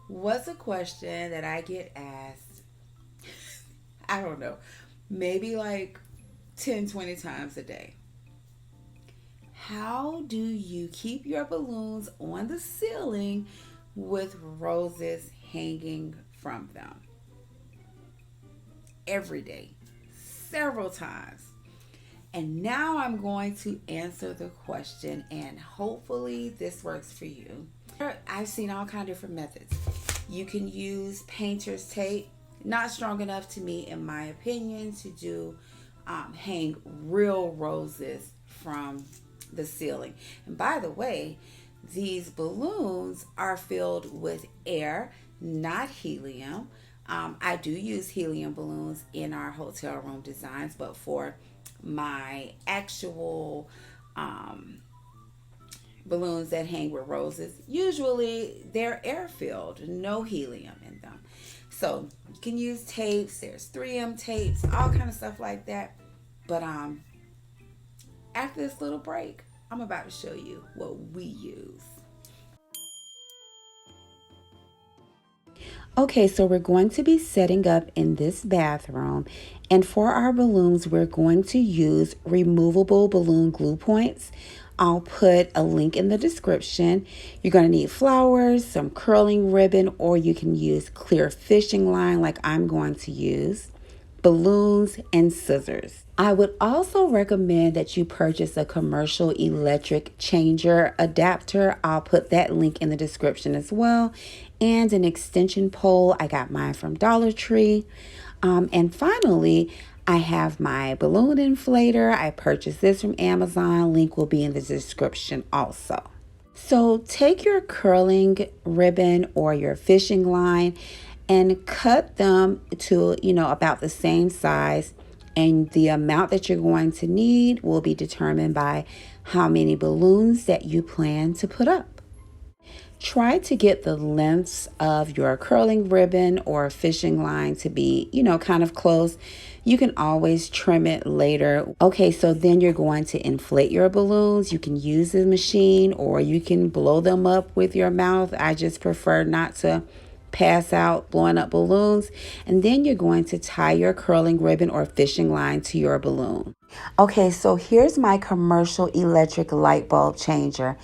What's a question that I get asked? I don't know, maybe like 10, 20 times a day. How do you keep your balloons on the ceiling with roses hanging from them? Every day, several times. And now I'm going to answer the question, and hopefully, this works for you. I've seen all kinds of different methods. You can use painter's tape, not strong enough to me, in my opinion, to do hang real roses from the ceiling. And by the way, these balloons are filled with air, not helium. I do use helium balloons in our hotel room designs, but for my actual balloons that hang with roses, usually they're air filled, no helium in them. So you can use tapes. There's 3M tapes, all kind of stuff like that. But after this little break, I'm about to show you what we use. Okay, so we're going to be setting up in this bathroom, and for our balloons, we're going to use removable balloon glue points. I'll put a link in the description. You're going to need flowers, some curling ribbon, or you can use clear fishing line like I'm going to use, balloons, and scissors. I would also recommend that you purchase a commercial electric changer adapter. I'll put that link in the description as well. And an extension pole. I got mine from Dollar Tree. And finally, I have my balloon inflator. I purchased this from Amazon. Link will be in the description also. So take your curling ribbon or your fishing line and cut them to, about the same size. And the amount that you're going to need will be determined by how many balloons that you plan to put up. Try to get the lengths of your curling ribbon or fishing line to be, kind of close. You can always trim it later. Okay, so then you're going to inflate your balloons. You can use the machine or you can blow them up with your mouth. I just prefer not to pass out blowing up balloons. And then you're going to tie your curling ribbon or fishing line to your balloon. Okay, so here's my commercial electric light bulb changer.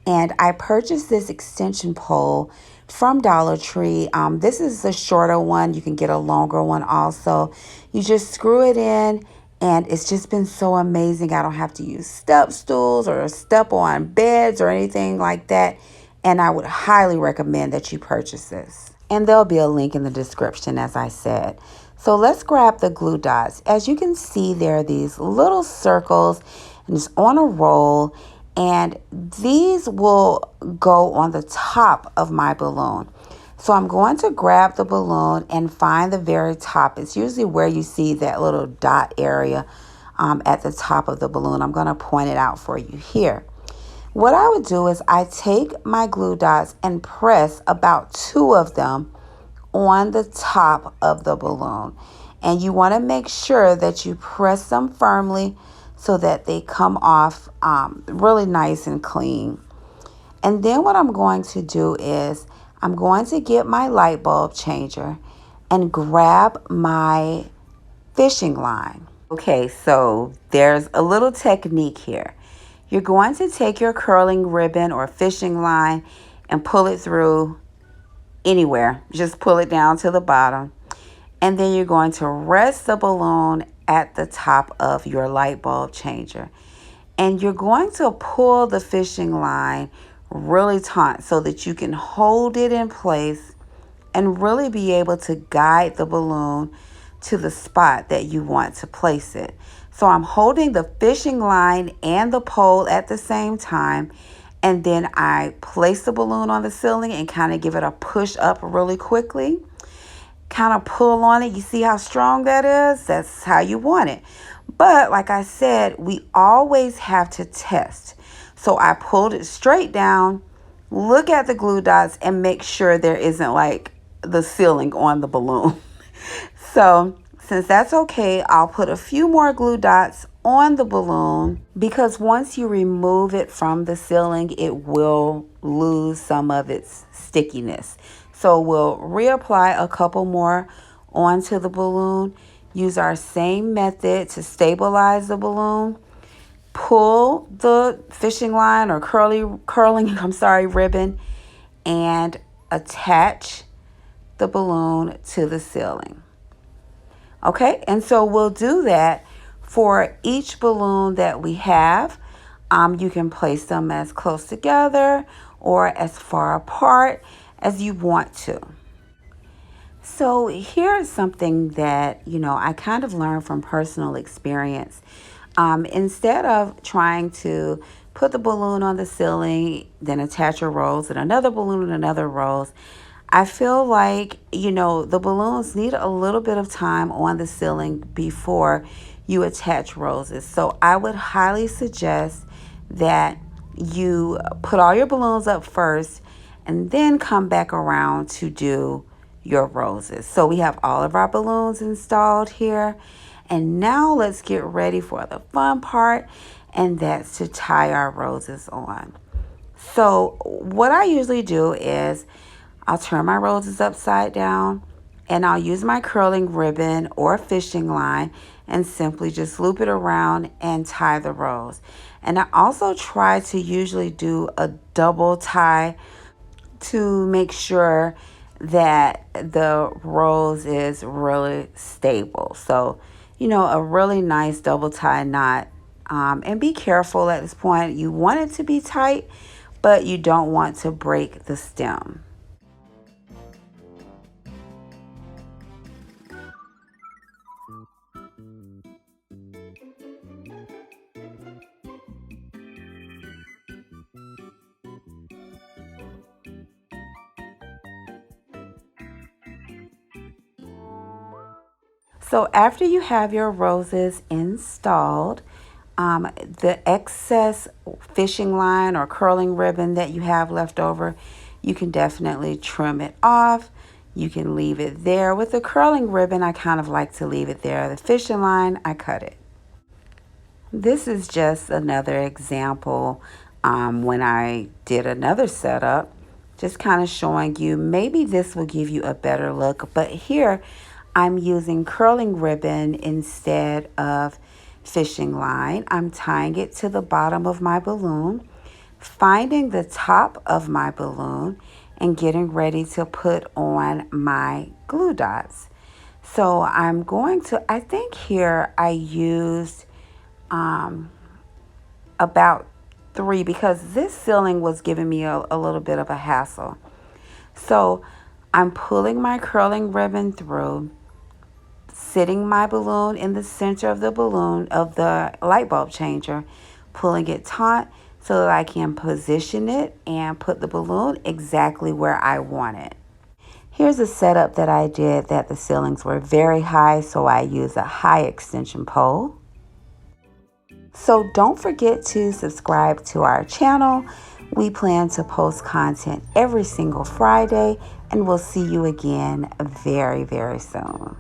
And I purchased this extension pole from Dollar Tree. This is a shorter one. You can get a longer one also. You just screw it in, and it's just been so amazing. I don't have to use step stools or step on beds or anything like that. And I would highly recommend that you purchase this. And there'll be a link in the description, as I said. So let's grab the glue dots. As you can see, there are these little circles, and it's on a roll. And these will go on the top of my balloon. So I'm going to grab the balloon and find the very top. It's usually where you see that little dot area at the top of the balloon. I'm going to point it out for you here. What I would do is I take my glue dots and press about 2 of them on the top of the balloon. And you want to make sure that you press them firmly so that they come off really nice and clean. And then what I'm going to do is I'm going to get my light bulb changer and grab my fishing line. Okay, so there's a little technique here. You're going to take your curling ribbon or fishing line and pull it through anywhere. Just pull it down to the bottom. And then you're going to rest the balloon at the top of your light bulb changer. And you're going to pull the fishing line really taut so that you can hold it in place and really be able to guide the balloon to the spot that you want to place it. So I'm holding the fishing line and the pole at the same time. And then I place the balloon on the ceiling and kind of give it a push up really quickly. Kind of pull on it. You see how strong that is? That's how you want it. But like I said, we always have to test. So I pulled it straight down, look at the glue dots, and make sure there isn't like the ceiling on the balloon. So since that's okay, I'll put a few more glue dots on the balloon because once you remove it from the ceiling, it will lose some of its stickiness. So we'll reapply a couple more onto the balloon. Use our same method to stabilize the balloon. Pull the fishing line or curling ribbon and attach the balloon to the ceiling. Okay, and so we'll do that for each balloon that we have. You can place them as close together or as far apart as you want to. So here's something that, I kind of learned from personal experience. Instead of trying to put the balloon on the ceiling, then attach a rose and another balloon and another rose, I feel like, the balloons need a little bit of time on the ceiling before you attach roses. So I would highly suggest that you put all your balloons up first and then come back around to do your roses. So we have all of our balloons installed here. And now let's get ready for the fun part, and that's to tie our roses on. So what I usually do is I'll turn my roses upside down and I'll use my curling ribbon or fishing line and simply just loop it around and tie the rose. And I also try to usually do a double tie to make sure that the rose is really stable. So, a really nice double tie knot. And be careful at this point. You want it to be tight, but you don't want to break the stem. So after you have your roses installed, the excess fishing line or curling ribbon that you have left over, you can definitely trim it off. You can leave it there. With the curling ribbon, I kind of like to leave it there. The fishing line, I cut it. This is just another example when I did another setup, just kind of showing you maybe this will give you a better look. But here I'm using curling ribbon instead of fishing line. I'm tying it to the bottom of my balloon, finding the top of my balloon, and getting ready to put on my glue dots. So I'm going to, I think here I used about 3 because this ceiling was giving me a little bit of a hassle. So I'm pulling my curling ribbon through, sitting my balloon in the center of the balloon of the light bulb changer, pulling it taut so that I can position it and put the balloon exactly where I want it. Here's a setup that I did that the ceilings were very high, so I used a high extension pole. So don't forget to subscribe to our channel. We plan to post content every single Friday, and we'll see you again very, very soon.